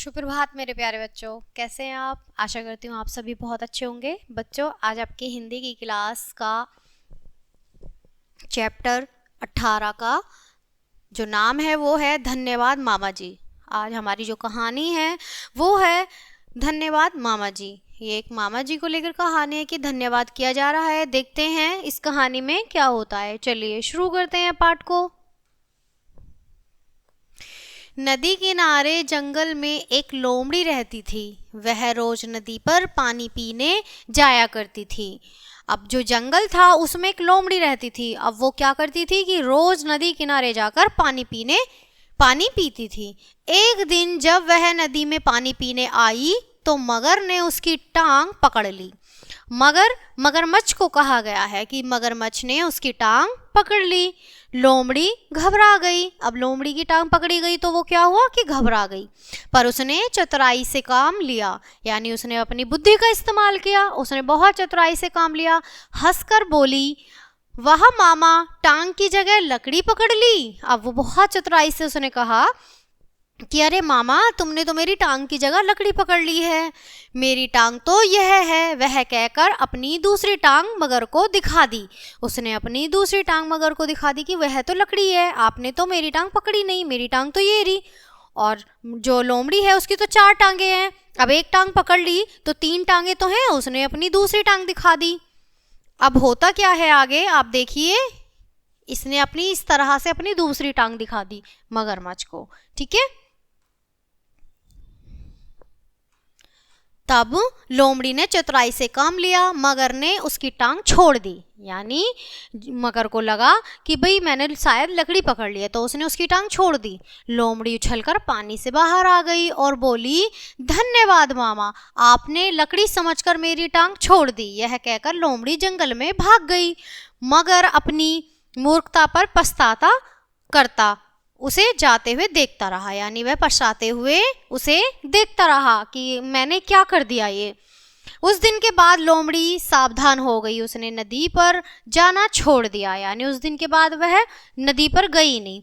सुप्रभात मेरे प्यारे बच्चों, कैसे हैं आप। आशा करती हूँ आप सभी बहुत अच्छे होंगे। बच्चों, आज आपकी हिंदी की क्लास का चैप्टर 18 का जो नाम है वो है धन्यवाद मामा जी। आज हमारी जो कहानी है वो है धन्यवाद मामा जी। ये एक मामा जी को लेकर कहानी है कि धन्यवाद किया जा रहा है। देखते हैं इस कहानी में क्या होता है। चलिए शुरू करते हैं पाठ को। नदी किनारे जंगल में एक लोमड़ी रहती थी। वह रोज नदी पर पानी पीने जाया करती थी। अब जो जंगल था उसमें एक लोमड़ी रहती थी। अब वो क्या करती थी कि रोज नदी किनारे जाकर पानी पीती थी। एक दिन जब वह नदी में पानी पीने आई तो मगर ने उसकी टांग पकड़ ली। मगरमच्छ को कहा गया है कि मगरमच्छ ने उसकी टांग पकड़ ली। लोमड़ी घबरा गई। अब लोमड़ी की टांग पकड़ी गई तो वो क्या हुआ कि घबरा गई, पर उसने चतुराई से काम लिया, यानी उसने अपनी बुद्धि का इस्तेमाल किया। उसने बहुत चतुराई से काम लिया। हंसकर बोली, वाह मामा, टांग की जगह लकड़ी पकड़ ली। अब वो बहुत चतुराई से उसने कहा कि अरे मामा, तुमने तो मेरी टांग की जगह लकड़ी पकड़ ली है। मेरी टांग तो यह है। वह कहकर अपनी दूसरी टांग मगर को दिखा दी। उसने अपनी दूसरी टांग मगर को दिखा दी कि वह तो लकड़ी है, आपने तो मेरी टांग पकड़ी नहीं, मेरी टांग तो ये रही। और जो लोमड़ी है उसकी तो 4 टांगे हैं। अब एक टांग पकड़ ली तो 3 टांगे तो हैं। उसने अपनी दूसरी टांग दिखा दी। अब होता क्या है आगे आप देखिए। इसने अपनी इस तरह से अपनी दूसरी टांग दिखा दी मगरमच्छ को। ठीक है। तब लोमड़ी ने चतुराई से काम लिया। मगर ने उसकी टांग छोड़ दी, यानी मगर को लगा कि भाई मैंने शायद लकड़ी पकड़ ली है, तो उसने उसकी टांग छोड़ दी। लोमड़ी उछलकर पानी से बाहर आ गई और बोली, धन्यवाद मामा, आपने लकड़ी समझकर मेरी टांग छोड़ दी। यह कहकर लोमड़ी जंगल में भाग गई। मगर अपनी मूर्खता पर पछताता करता उसे जाते हुए देखता रहा, यानी वह पछताते हुए उसे देखता रहा कि मैंने क्या कर दिया ये। उस दिन के बाद लोमड़ी सावधान हो गई। उसने नदी पर जाना छोड़ दिया, यानी उस दिन के बाद वह नदी पर गई नहीं।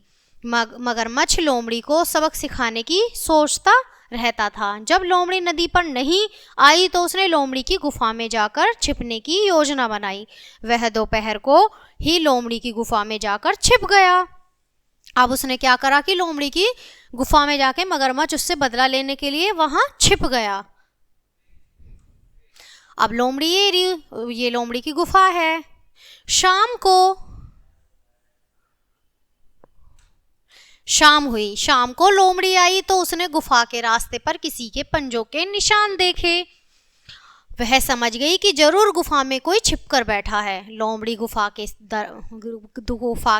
मगरमच्छ लोमड़ी को सबक सिखाने की सोचता रहता था। जब लोमड़ी नदी पर नहीं आई तो उसने लोमड़ी की गुफा में जाकर छिपने की योजना बनाई। वह दोपहर को ही लोमड़ी की गुफा में जाकर छिप गया। अब उसने क्या करा कि लोमड़ी की गुफा में जाके मगरमच्छ उससे बदला लेने के लिए वहां छिप गया। अब लोमड़ी ये लोमड़ी की गुफा है। शाम हुई। शाम को लोमड़ी आई तो उसने गुफा के रास्ते पर किसी के पंजों के निशान देखे। वह समझ गई कि जरूर गुफा में कोई छिपकर बैठा है। लोमड़ी गुफा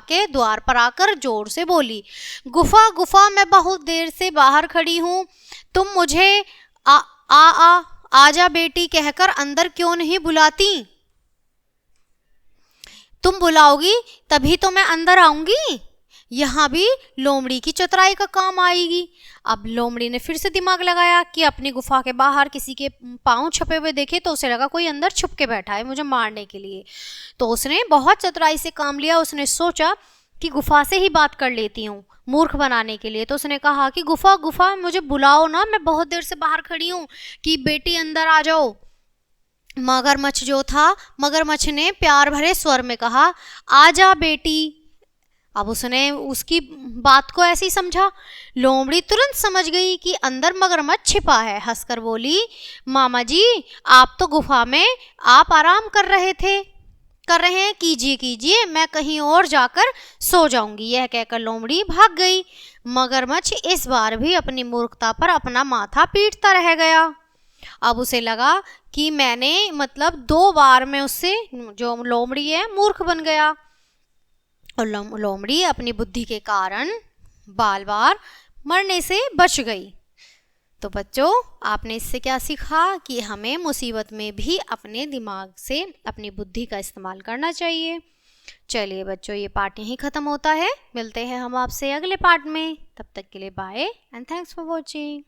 के द्वार पर आकर जोर से बोली, गुफा गुफा, मैं बहुत देर से बाहर खड़ी हूँ। तुम मुझे आजा बेटी कहकर अंदर क्यों नहीं बुलाती? तुम बुलाओगी तभी तो मैं अंदर आऊंगी। यहाँ भी लोमड़ी की चतुराई का काम आएगी। अब लोमड़ी ने फिर से दिमाग लगाया कि अपनी गुफा के बाहर किसी के पांव छपे हुए देखे तो उसे लगा कोई अंदर छुप के बैठा है मुझे मारने के लिए। तो उसने बहुत चतुराई से काम लिया। उसने सोचा कि गुफा से ही बात कर लेती हूँ मूर्ख बनाने के लिए। तो उसने कहा कि गुफा गुफा, मुझे बुलाओ ना, मैं बहुत देर से बाहर खड़ी हूँ, कि बेटी अंदर आ जाओ। मगरमच्छ जो था, मगरमच्छ ने प्यार भरे स्वर में कहा, आजा बेटी। अब उसने उसकी बात को ऐसे ही समझा। लोमड़ी तुरंत समझ गई कि अंदर मगरमच्छ छिपा है। हंसकर बोली, मामा जी, आप तो गुफा में आप आराम कर रहे हैं, कीजिए कीजिए, मैं कहीं और जाकर सो जाऊंगी। यह कहकर लोमड़ी भाग गई। मगरमच्छ इस बार भी अपनी मूर्खता पर अपना माथा पीटता रह गया। अब उसे लगा कि मैंने 2 बार में उससे, जो लोमड़ी है, मूर्ख बन गया। और लोमड़ी अपनी बुद्धि के कारण बार बार मरने से बच गई। तो बच्चों, आपने इससे क्या सीखा कि हमें मुसीबत में भी अपने दिमाग से, अपनी बुद्धि का इस्तेमाल करना चाहिए। चलिए बच्चों, ये पार्ट यहीं ख़त्म होता है। मिलते हैं हम आपसे अगले पार्ट में। तब तक के लिए bye and thanks for watching.